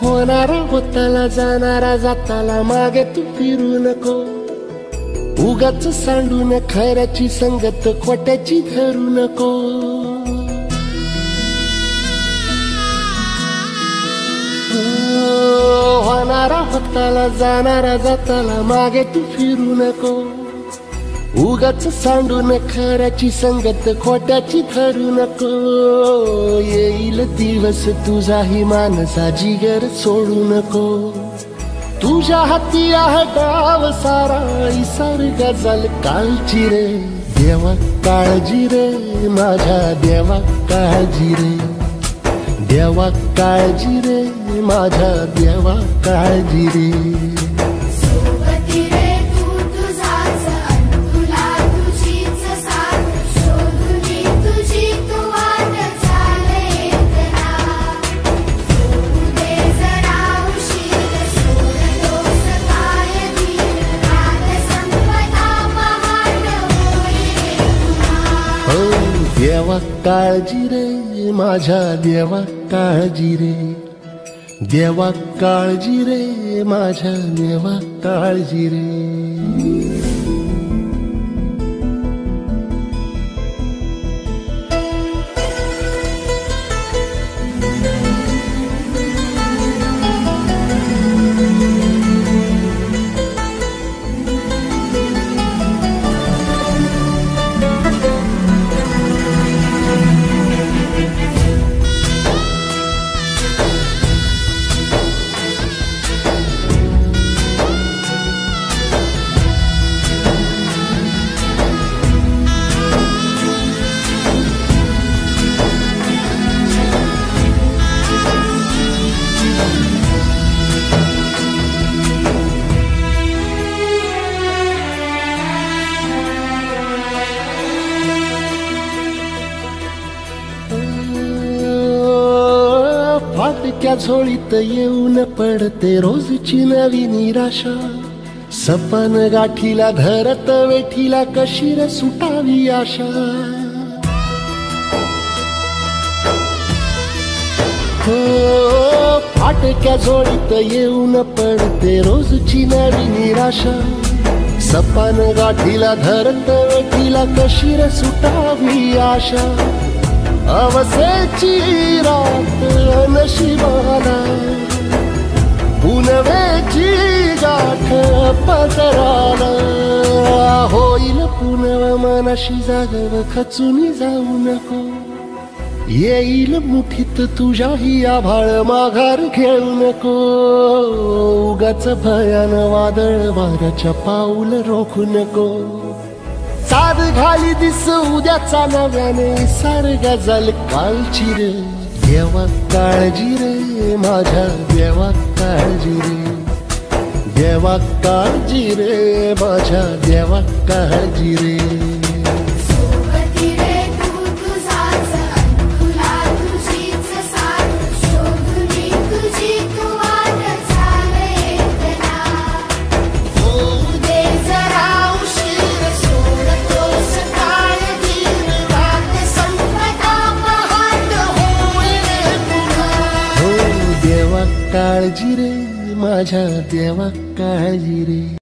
होणारा होताला जाणारा जाताला मागे तू फिरू नको, उगाच सांडून खऱ्याची संगत खोट्याची धरू नको. होणारा होताला जाणारा जाताला मागे तू फिरू नको, उगाच सांडून खऱ्याची संगत खोट्याची धरू नको. येईल दिवस तुझाही मानसा जिगर सोडू नको, तुझ्या हाती आहे डाव सारा इसार गजल कालची रे. देवा काळजी रे माझ्या देवा काळजी रे, देवा काळजी रे माझ्या देवा काळजी रे. देवा काळजी रे माझ्या देवा काळजी रे, देवा काळजी रे माझ्या देवा काळजी रे. फाटक्या झोळीत येऊन पडते रोजची नवी निराशा, सपन गाठीला धरत वेठीला कशी रे सुटावी आशा. हो फाटक्या झोळीत येऊन पडते रोजची नवी निराशा, सपन गाठीला धरत वेठीला कशी रे सुटावी आशा. अवसेची रात नशिबाला पुनवेची गाठ पदराला, होईल पुनव मनाशी जागव खचून जाऊ नको. येईल मुठीत तुझ्याही आभाळ माघार घेऊ नको, उगाच भयान वादळ वाऱ्याच्या पाऊल रोखू नको. साध घाली दिस उद्याचा नव्याने सार गजल कालची रे. देवा काळजी रे माझ्या देवा काळजी रे, देवा काळजी रे माझ्या देवा काळजी रे. काळजी रे माझ्या देवा काळजी रे.